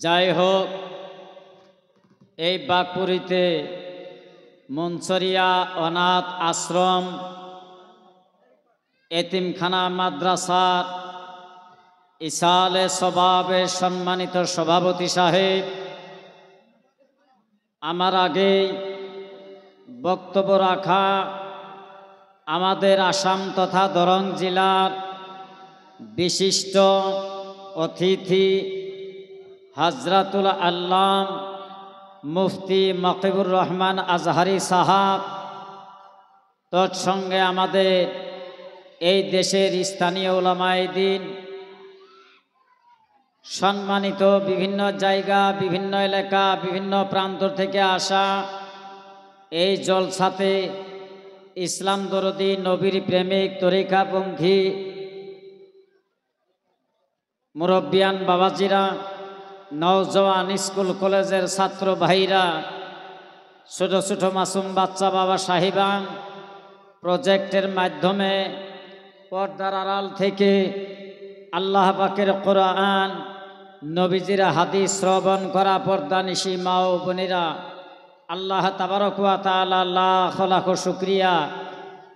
যাই হোক, এই বাঘপুরীতে মনসরিয়া অনাথ আশ্রম এতিমখানা মাদ্রাসার ইসালে স্বভাবের সম্মানিত সভাপতি সাহেব আমার আগেই বক্তব্য রাখা আমাদের আসাম তথা দরং জেলার বিশিষ্ট অতিথি হযরতুল আল্লাম মুফতি মকিবুর রহমান আজহারি সাহাব, তৎসঙ্গে আমাদের এই দেশের স্থানীয় উলামায়ে দ্বীন, সম্মানিত বিভিন্ন জায়গা, বিভিন্ন এলাকা, বিভিন্ন প্রান্ত থেকে আসা এই জলসাতে ইসলাম দরদি, নবীর প্রেমিক, তরিকাপন্থী মুরব্বিয়ান বাবাজিরা, নওজওয়ান স্কুল কলেজের ছাত্র ভাইরা, ছোট ছোট মাসুম বাচ্চা বাবা সাহিবান, প্রজেক্টের মাধ্যমে পর্দার আড়াল থেকে আল্লাহ পাকের কোরআন, নবীজির হাদিস শ্রবণ করা পর্দানিশী মা ও বোনেরা, আল্লাহ তাবারক ওয়া তাআলা লাখ লাখ শুকরিয়া,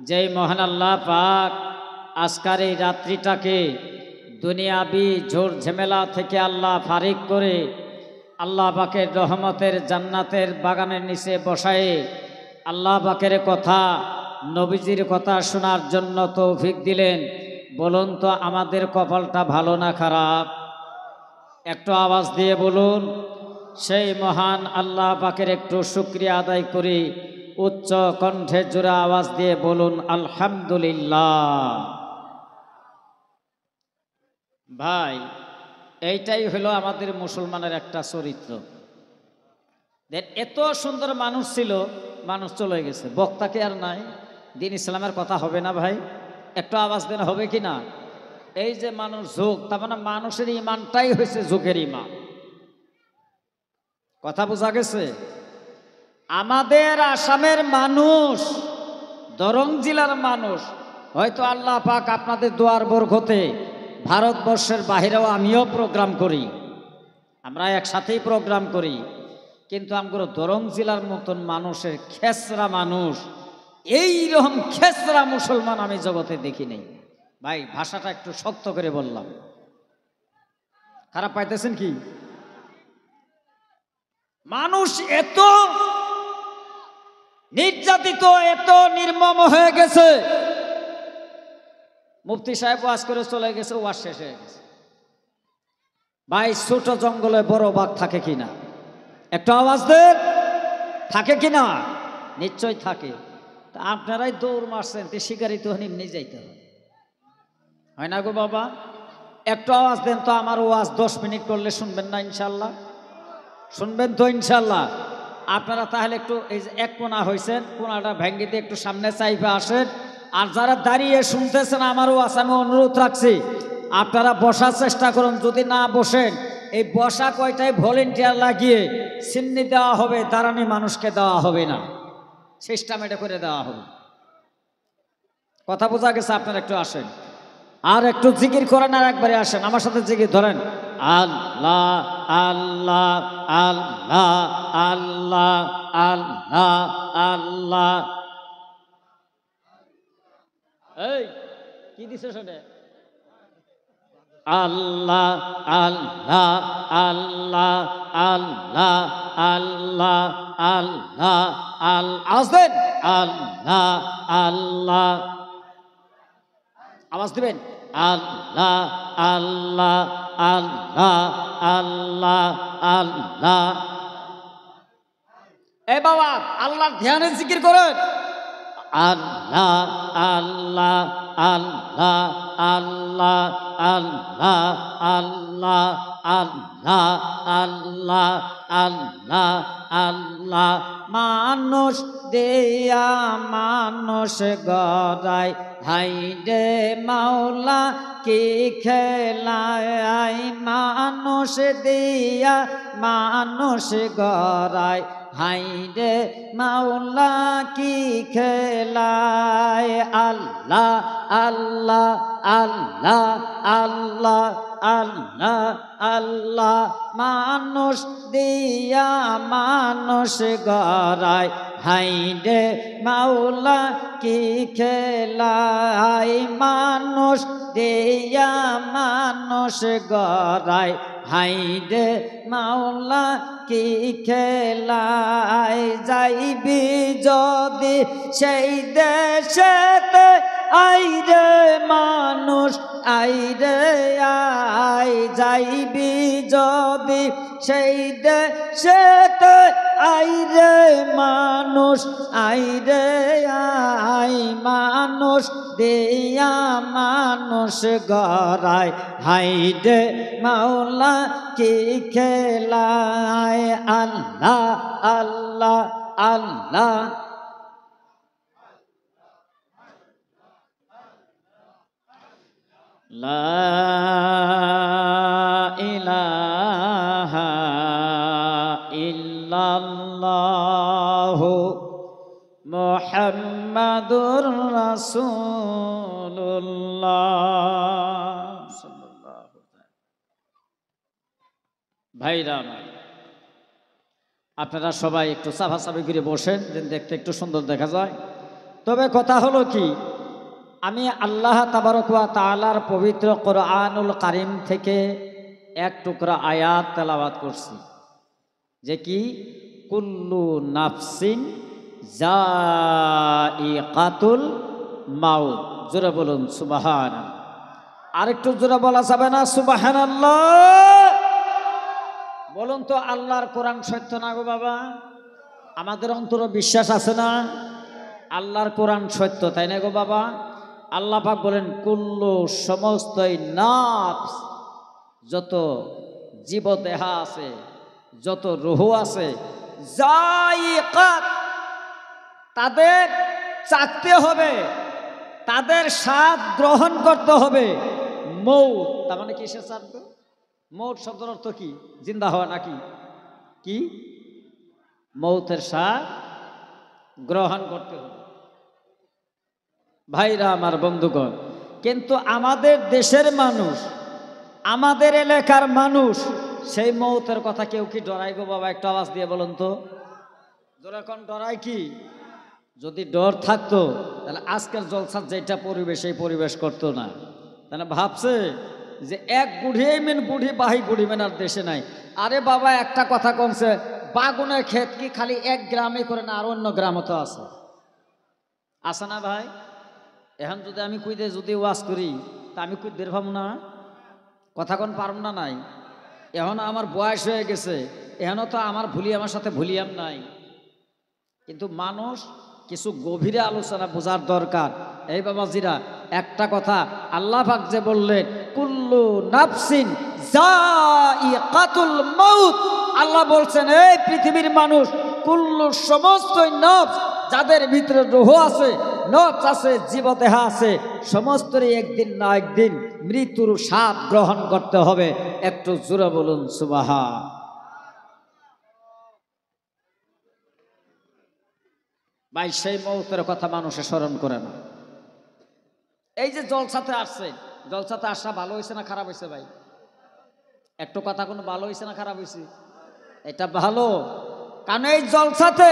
যেই মহান আল্লাহ পাক আজকের এই রাত্রিটাকে দুনিয়াবি ঝড় ঝামেলা থেকে আল্লাহ ফারিক করে আল্লাহ পাকের রহমতের জান্নাতের বাগানের নিচে বসায়ে আল্লাহ পাকের কথা, নবীজির কথা শোনার জন্য তৌফিক দিলেন। বলুন তো আমাদের কপালটা ভালো না খারাপ? একটু আওয়াজ দিয়ে বলুন, সেই মহান আল্লাহ পাকের একটু শুকরিয়া আদায় করি। উচ্চ কণ্ঠে জোরে আওয়াজ দিয়ে বলুন আলহামদুলিল্লাহ। ভাই, এইটাই হলো আমাদের মুসলমানের একটা চরিত্র। এত সুন্দর মানুষ ছিল, মানুষ চলে গেছে, বক্তাকে আর নাই, দিন ইসলামের কথা হবে না ভাই? একটু আওয়াজ দেন, হবে কি না? এই যে মানুষ যুগ, তার মানে মানুষের ইমানটাই হয়েছে যুগের ইমান। কথা বোঝা গেছে? আমাদের আসামের মানুষ, দরং জেলার মানুষ, হয়তো আল্লাহ পাক আপনাদের দোয়ার বরকতে ভারতবর্ষের বাহিরেও আমিও প্রোগ্রাম করি, আমরা একসাথেই প্রোগ্রাম করি, কিন্তু আমরা দরং জেলার মতন মানুষের খেসরা মানুষ, এই রকম খেসরা মুসলমান আমি জগতে দেখি নেই। ভাই, ভাষাটা একটু শক্ত করে বললাম, খারাপ পাইতেছেন কি? মানুষ এত নির্যাতিত, এত নির্মম হয়ে গেছে। মুফতি সাহেব ওয়াজ করে চলে গেছে, ওয়াজ শেষ হয়ে গেছে। ভাই, ছোট জঙ্গলে বড় বাঘ থাকে কিনা? একটু আওয়াজ দেন, থাকে কিনা? নিশ্চয় থাকে। তা আপনারাই দৌড় মারছেন, তে শিকারি তো এমনি যাইতে হয় না গো বাবা? একটু আওয়াজ দেন তো। আমার ওয়াজ 10 মিনিট করলে শুনবেন না ইনশাল্লাহ? শুনবেন তো ইনশাল্লাহ? আপনারা তাহলে একটু এই যে এক কোনা হয়েছেন, কোনাটা ভেঙ্গে দিয়ে একটু সামনে চাইপে আসেন। আর যারা দাঁড়িয়ে শুনতেছেন আমার ওয়াজ, আমি অনুরোধ রাখছি আপনারা বসার চেষ্টা করুন। যদি না বসেন, এই বসা কয়টায় ভলেন্টিয়ার লাগিয়ে চিহ্নি দেওয়া হবে, দাঁড়ানি মানুষকে দেওয়া হবে না, সিস্টেম এটা করে দেওয়া হবে। কথা বোঝা গেছে? আপনারা একটু আসেন, আর একটু জিকির করেন, আর একবারে আসেন আমার সাথে জিকির ধরেন। আল্লাহ আল্লাহ আল্লাহ আল্লাহ আল্লাহ আল্লাহ। এই কি দিছে শুনে? আল্লাহ আল্লাহ আল্লাহ আল্লাহ আল্লাহ আল্লাহ আল্লাহ। আল্লাহ আল্লাহ, আওয়াজ দিবেন। আল্লাহ আল্লাহ আল্লাহ আল্লাহ আল্লাহ। এ বাবা, আল্লাহর ধ্যানে জিকির করেন। আল্লাহ আল্লাহ আল্লাহ আল্লাহ আল্লাহ আল্লাহ আল্লাহ আল্লাহ আল্লাহ আল্লাহ। মানুষ দেয়া মানুষ গড়ায়, হাই রে মাওলা কি খেলায়। মানুষ দিয়া মানুষ গড়ায়, হাই রে মাওলা কি খেলায়। আল্লাহ আল্লাহ আল্লাহ আল্লাহ আল্লাহ আল্লাহ মানুষ দিয়া মানুষ গড়ায় হাইরে মাওলা কি খেলায় মানুষ দিয়া মানুষ গড়ায় হাইরে মাওলা কি খেলায় যাইবি যদি সেই দেশেতে আইরে মানুষ আইরে আই যাইবি যদি সেই দেশেতে আইরে মানুষ আইরে আই মানুষ দিয়া মানুষ গড়ায় হাইরে মাওলা কি খেলায় আল্লাহ আল্লাহ আল্লাহ লা ইলাহা ইল্লাল্লাহু মুহাম্মাদুর রাসূলুল্লাহ সাল্লাল্লাহু ভাইরা আপনারা সবাই একটু সাফাসাফি করে বসেন, যেন দেখতে একটু সুন্দর দেখা যায়। তবে কথা হলো কি, আমি আল্লাহ তাবারক ওয়া তাআলার পবিত্র কোরআনুল কারীম থেকে এক টুকরা আয়াত তেলাওয়াত করছি, যে কি কুল্লু নাফসিন যায়িকাতুল মাউত। জোরে বলুন সুবহানাল্লাহ। আরেকটু জোরে বলা যাবে না সুবহানাল্লাহ? বলুন তো, আল্লাহর কোরআন সত্য না গো বাবা? আমাদের অন্তরে বিশ্বাস আছে না আল্লাহর কোরআন সত্য, তাই না গো বাবা? আল্লাহ পাক বলেন কুল্লু সমস্তই নাফস, যত জীবদেহা আছে, যত রূহ আছে, যায়িকাত, তাদের চাকতে হবে, তাদের স্বাদ গ্রহণ করতে হবে। মৌত, তার মানে কিসের চাকবে? মৌত শব্দের অর্থ কি? জিন্দা হওয়া নাকি? কি? মৌতের স্বাদ গ্রহণ করতে হবে। ভাইরা আমার, বন্ধুগণ, কিন্তু আমাদের দেশের মানুষ, আমাদের এলাকার মানুষ সেই মৌতের কথা কেউ কি ডরাই গো বাবা? একটু আওয়াজ দিয়ে বলুন তো, এখন ডরাই কি? যদি ডর থাকতো তাহলে আজকের জলসার যেটা পরিবেশ, এই পরিবেশ করতো না। তাহলে ভাবছে যে এক বুড়ি মেন বুড়ি বাহি বুড়ি মেন আর দেশে নাই। আরে বাবা, একটা কথা কমছে, বাগুনের ক্ষেত কি খালি এক গ্রামে করে না, আর অন্য গ্রামও তো আছে, আছে না ভাই? এখন যদি আমি কুইদে যদি ওয়াজ করি তা আমি কুই বের পাবো না, কথা কোন পারব না নাই? এখন আমার বয়স হয়ে গেছে, এখনও তো আমার আমার সাথে ভুলিয়াম নাই। কিন্তু মানুষ কিছু গভীরে আলোচনা বোঝার দরকার। এই বাবাজিরা, একটা কথা আল্লাহ পাক যে বললেন কুল্লু নাফসিন যায়িকাতুল মাউত, আল্লাহ বলছেন এই পৃথিবীর মানুষ কুল্লু সমস্তই নফস, যাদের ভিতরে রূহ আছে, নফস আছে, জীবদেহ আছে, সমস্তরই একদিন না একদিন মৃত্যুর স্বাদ গ্রহণ করতে হবে। একটু জোরে বলুন সুবহান। ভাই, সেই মৌতের কথা মানুষে স্মরণ করে না। এই যে জলসাতে আসছে, জলসাতে আসা ভালো হয়েছে না খারাপ হয়েছে ভাই? একটু কথা কোনো ভালো হয়েছে না খারাপ হয়েছে? এটা ভালো, কারণ এই জলসাতে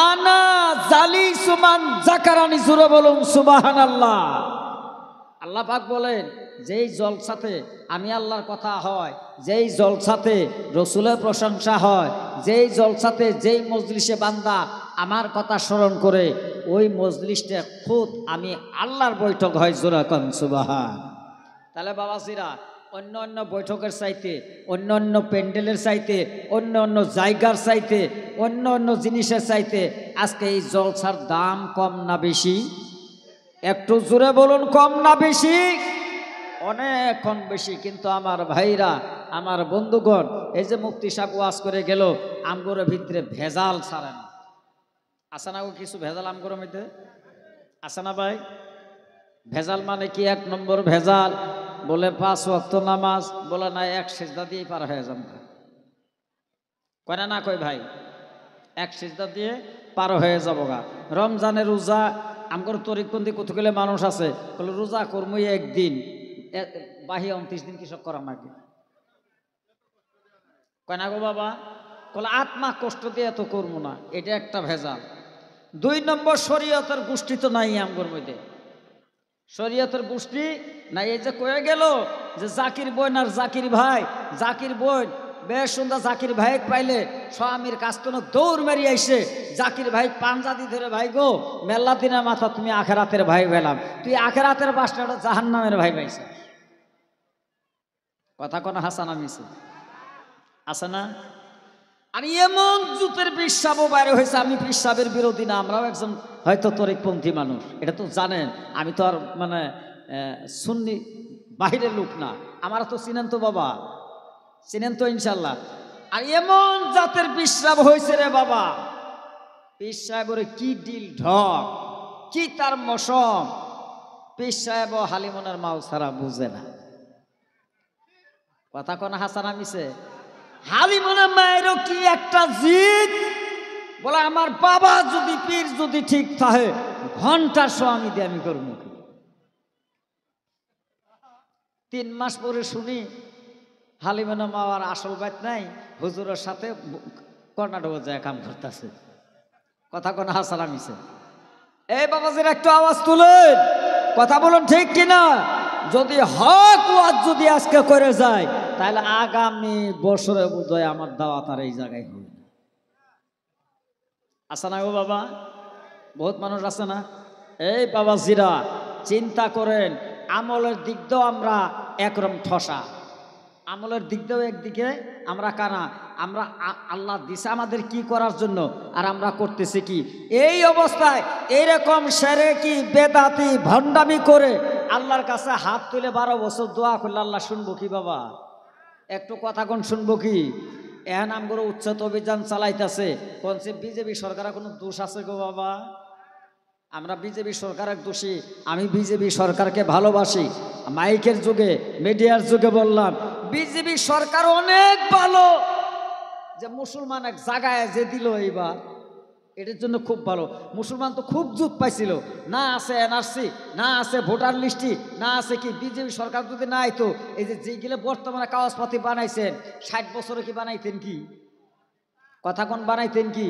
আনা জালি সুমান জাকারানি, জোরে বলুন সুবহানাল্লাহ। আল্লাহ পাক বলেন যেই জলসাতে আমি আল্লাহর কথা হয়, যেই জলসাতে রসুলের প্রশংসা হয়, যেই জলসাতে যেই মজলিসে বান্দা আমার কথা স্মরণ করে, ওই মজলিসটা খুদ আমি আল্লাহর বৈঠক হয়। জোরে কোন সুবহান। তাহলে বাবাজিরা, অন্য অন্য বৈঠকের চাইতে, অন্য অন্য প্যান্ডেলের চাইতে, অন্য অন্য জায়গার চাইতে, অন্য অন্য জিনিসের চাইতে আজকে এই জলসার দাম কম না বেশি? একটু জোরে বলুন, কম না বেশি? অনেক কম বেশি। কিন্তু আমার ভাইরা, আমার বন্ধুগণ, এই যে মুফতি সাহেব ওয়াজ করে গেল, আমগরের ভিতরে ভেজাল ছাড়ে না। আসে না কিছু ভেজাল আমগরের মধ্যে? আসে না ভাই? ভেজাল মানে কি? এক নম্বর ভেজাল বলে 5 ওয়াক্ত নামাজ, বলে না এক সিজদা দিয়েই পার হয়ে যান। কয় না কয় ভাই? এক সিজদা দিয়ে পার হয়ে যাবো গা। রমজানের রোজা আমগর তরিকপন্থী কতগুলো মানুষ আছে, বলে রোজা কর্মই একদিন, বাহিয়া 29 দিন কৃষক করা নাকি কয় না গো বাবা, বলে আত্মা কষ্ট দিয়ে তো করবো না, এটা একটা ভেজাল। 2 নম্বর, শরীয়তের গোষ্ঠী তো নাই আমগর মধ্যে, শরীয়তের গোষ্ঠী নাই। এই যে কয়ে গেল যে জাকির বোন আর জাকির ভাই, জাকির বোন বেশ সুন্দর, জাকির ভাই পাইলে স্বামীর কাছ থেকে দৌড় মেরিয়ে আইসে জাকির ভাই পাঞ্জাদি ধরে, ভাই গো মেল্লা দিনের মাথা তুমি আখেরাতের ভাই পেলাম, তুই আখেরাতের বাসটা জাহান্নামের ভাই পাইছ। কথা কোন হাসান মিছে আছে না? আর এমন জুতের পিসাবও বাইরে হয়েছে, আমি পিসাবের বিরোধী না, আমরাও একজন হয়তো তরিকপন্থী মানুষ, এটা তো জানেন। আমি তো আর মানে সুন্নি বাহিরের লোক না, আমার তো চিনেন তো বাবা, চিনেন তো ইনশাল্লাহ। আর এমন জাতের পিসাব হয়েছে রে বাবা, পীর সাহেবের কি ডিল ঢক, কি তার মশম, পীর সাহেব ও হালিমনের মাও ছাড়া বুঝে না। কথা কোন হাসান মিছে? হালিমনের মায়েরও কি একটা জিদ, বলে আমার বাবা যদি পীর যদি ঠিক থাকে ঘন্টার স্বামী দিয়ে আমি করবো। 3 মাস পরে শুনি হালিমনের মা আর আসল বাইত নাই, হুজুরের সাথে কর্ণাটকে যায় কাম করতেছে। কথা কোন হাসান মিছে? এই বাবাজির একটু আওয়াজ তুলেন, কথা বলুন ঠিক কিনা? যদি হক ওয়াজ যদি আজকে করে যায়, তাহলে আগামী বছরে বোধহয় আমার দাওয়াত আর এই জায়গায় হবে না। আছে না গো বাবা? বহুত মানুষ আছে না? এই বাবাজিরা চিন্তা করেন, আমলের দিক দিয়েও আমরা একরকম ঠসা, আমলের দিক দিয়েও একদিকে আমরা কানা, আমরা আল্লাহ দিছে আমাদের কি করার জন্য, আর আমরা করতেছি কি? এই অবস্থায় এইরকম সেরেকি বেদাতি ভণ্ডামি করে আল্লাহর কাছে হাত তুলে 12 বছর দোয়া করলে আল্লাহ শুনবো কি বাবা? একটু কথা কোন শুনবো কি? এখন আমগুলো উচ্ছেদ অভিযান চালাইতেছে, কোনছে বিজেপি সরকারের কোনো দোষ আছে গো বাবা? আমরা বিজেপি সরকারের দোষী? আমি বিজেপি সরকারকে ভালোবাসি, মাইকের যুগে মিডিয়ার যুগে বললাম বিজেপি সরকার অনেক ভালো, যে মুসলমান এক জায়গায় যে দিল এইবার, এটার জন্য খুব ভালো। মুসলমান তো খুব জুত পাইছিল, না আছে এনআরসি, না আছে ভোটার লিস্টি, না আছে কি, বিজেপি সরকার যদি না আইতো, এই যে যেগুলো বর্তমানে কাগজপাতি বানাইছেন, 60 বছরে কি বানাইতেন কি? কথা কোন বানাইতেন কি?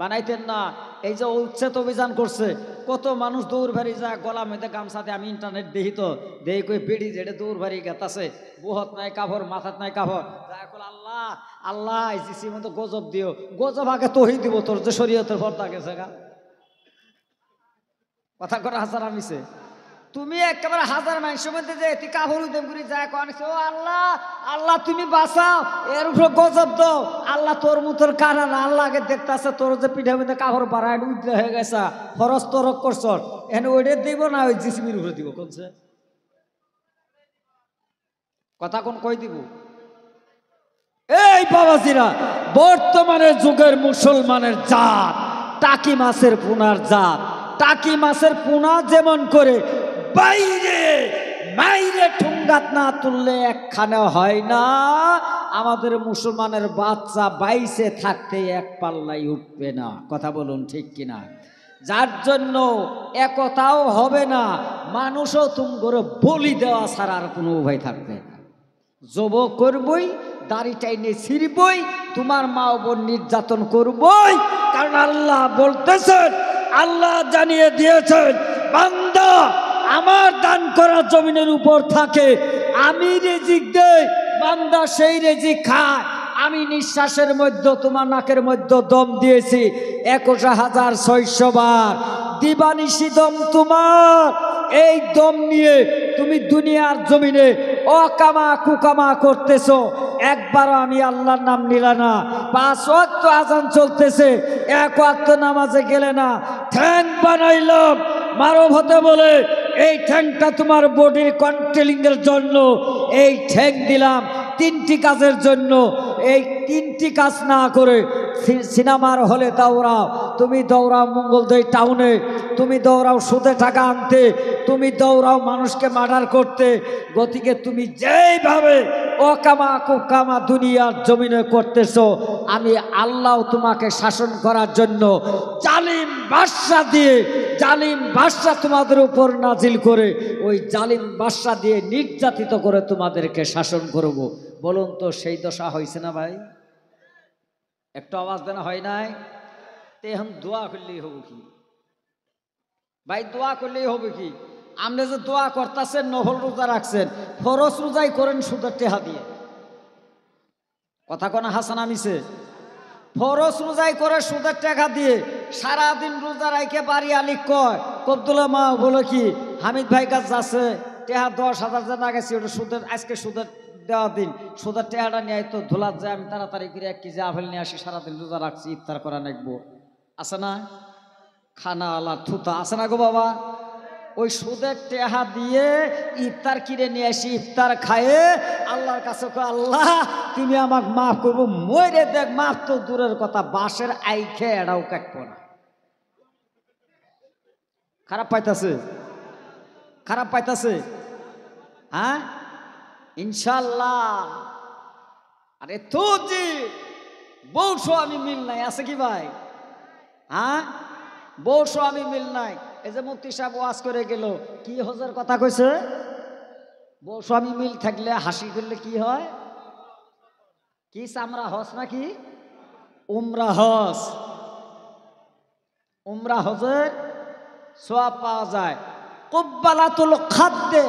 বানাইতেন না। এই যে উচ্ছেদ অভিযান করছে, কত মানুষ দৌড় ভারি যায় গলা মেয়েদের গামছাতে, আমি ইন্টারনেট দেখি তো দেখি কই বেড়ি যেটা দৌড় ভারি গেতাছে, বুহত নাই কাপড়, মাথাত নাই কাপড়, আল্লাহ আল্লাহ ইসির মতো গজব দিও, গজব আগে তহি দিব তোর যে শরীয়তের পর্দা গেছে গা। কথা করে হাজার আমিছে, তুমি একেবারে হাজার মানুষের মধ্যে যে তুই কাপড় উদ্যম করে যায় কনেছে, ও আল্লাহ আল্লাহ তুমি বাঁচাও, এর উপর গজব দাও, আল্লাহ তোর মুতর কানা না, আল্লাহ আগে দেখতেছে তোর যে পিঠে মধ্যে কাপড় বাড়ায় উদ্রে হয়ে গেছে, খরচ তরক করছ, এনে ওইটা দিব না ওই জিসিবির উপরে দিব কোনছে? কথা কোন কই দিব? এই বাবাজিরা, বর্তমানের যুগের মুসলমানের জাত টাকি মাছের পোনার জাত। টাকি মাছের পোনা যেমন করে বাইরে মাইরে ঠুঙ্গাত না তুললে একখানে হয় না, আমাদের মুসলমানের বাচ্চা বাইসে থাকতে এক পাল্লাই উঠবে না। কথা বলুন ঠিক কিনা? যার জন্য একতাও হবে না, মানুষও তুম করে বলি দেওয়া ছাড়া আর কোনো উপায় থাকবে না। যুবক করবই, দাড়ি টাইনে ছিড়বই, তোমার মা বোন নির্যাতন করবই, কারণ আল্লাহ বলতেছেন, আল্লাহ জানিয়ে দিয়েছেন, বান্দা আমার দান করা জমিনের উপর থাকে, আমি রিজিক দেই, বান্দা সেই রিজিক খায়। আমি নিঃশ্বাসের মধ্যে তোমার নাকের মধ্যে দম দিয়েছি 21,600 বার, দিবানিশি দম তোমার। এই দম নিয়ে তুমি দুনিয়ার জমিনে অকামা কুকামা করতেছো, একবারও আমি আল্লাহর নাম নিলা না। 5 ওয়াক্ত আজান চলতেছে, 1 ওয়াক্ত নামাজে গেলে না। ঠ্যাং বানাইলাম মারব হতে বলে, এই ঠ্যাংটা তোমার বডির কন্ট্রোলিং এর জন্য এই ঠ্যাং দিলাম 3টি কাজের জন্য। এই 3টি কাজ না করে সিনেমার হলে দৌড়াও, তুমি দৌড়াও মঙ্গলদৈ টাউনে, তুমি দৌড়াও সুদে টাকা আনতে, তুমি দৌড়াও মানুষকে মার্ডার করতে। গতিকে তুমি যেইভাবে অকামা কুকামা দুনিয়ার জমিনে করতেছো, আমি আল্লাহ তোমাকে শাসন করার জন্য জালিম বাদশা দিয়ে, জালিম বাদশা তোমাদের উপর নাজিল করে, ওই জালিম বাদশা দিয়ে নির্যাতিত করে তোমাদেরকে শাসন করব। বলুন তো সেই দশা হয়েছে না ভাই? একটু আওয়াজ দেনা হয় নাই? তে এখন দোয়া করলেই হবে কি ভাই? দোয়া করলেই হবে কি? আপনি যে দোয়া করতেছেন, নফল রোজা রাখছেন, ফরজ রোজাই করেন সুদের টেহা দিয়ে। কথা কোনা হাসান আমিছে? ফরজ রোজাই করে সুদের টাকা দিয়ে সারাদিন রোজা রাইকে বাড়ি আলি কয় কবদুল্লা মা বলে কি হামিদ ভাই কাছে যাচ্ছে টেহা 10,000 যে না গেছি ওটা সুদের, আজকে সুদের দেওয়া দিন, সুদের টেহাটা নিয়ে তো ধুলার যায়, আমি তাড়াতাড়ি করে 1 কেজি আপেল নিয়ে আসি, সারাদিন রোজা রাখছি, ইফতার করা নাকবো। আছে না? খানা আলা থুতা আছে না গো বাবা? ওই সুদের টেহা দিয়ে ইফতার কিনে নিয়ে আসি, ইফতার খায়ে আল্লাহর কাছে আল্লাহ তুমি আমাকে মাফ করবো। মরে দেখ, মাফ তো দূরের কথা, বাঁশের আই খেয়ে এটাও কাটবো না। খারাপ পাইতাছে? খারাপ পাইতাছে? হ্যাঁ ইনশাল্লাহ। আরে তো জি বউশো আমি মিল নাই, আছে কি ভাই? হ্যাঁ বউশো আমি মিল নাই। এই যে মুফতি সাহেব ওয়াজ করে গেল, কি হজের কথা কইছে? বউ স্বামী মিল থাকলে হাসি করলে কি হয়? কি চামড়া হজ নাকি উমরা হজ? উমরা হজের সওয়াব পাওয়া যায়। কুব্বালাতুল খাদ্দে,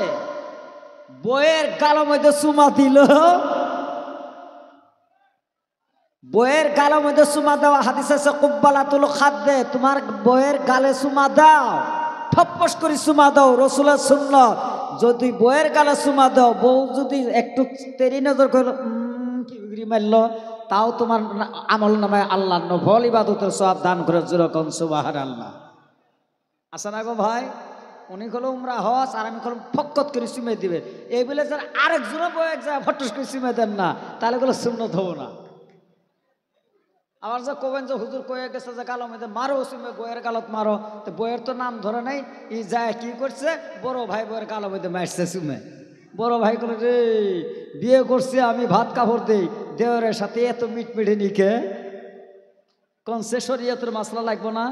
বইয়ের গালের মধ্যে চুমা দিল, বইয়ের গালের মধ্যে চুমা দেওয়া হাদিস আছে কুব্বালাতুল খাদ্দে, তোমার বইয়ের গালে চুমা দাও, ঠপ্পস করে চুমা দাও, রসুলের সুন্নাত। যদি বইয়ের গালে চুমা দাও, বউ যদি একটু তেরি নজর করলো কি মারল, তাও তোমার আমল নামায় আল্লাহ নফল ইবাদতের সওয়াব দান করে যেরকম সুবহানাল্লাহ। আছে না গো ভাই? উনি হলো উমরা হজ, আর আমি হলাম ফক্কত করে চুমে দিবে। এই বলে যার আরেকজনও বই এক জায়গায় ফটস করে চুমে দেন না, তাহলে গুলো সুন্নত হবো না। আবার যে কবেন যে হুজুর কয়ে গেছে যে গালো মধ্যে মারো চুমে, বইয়ের গালত মারো, তো বইয়ের তো নাম ধরে নাই, ই যায় কি করছে, বড় ভাই বইয়ের গালো মধ্যে মারছে চুমে। বড় ভাই করে রে বিয়ে করছে আমি, ভাত কাপড় দেই, দেওয়ারের সাথে এত মিটমিটে নিকে কোন সে শরীয়তের মাসলা লাগবো না?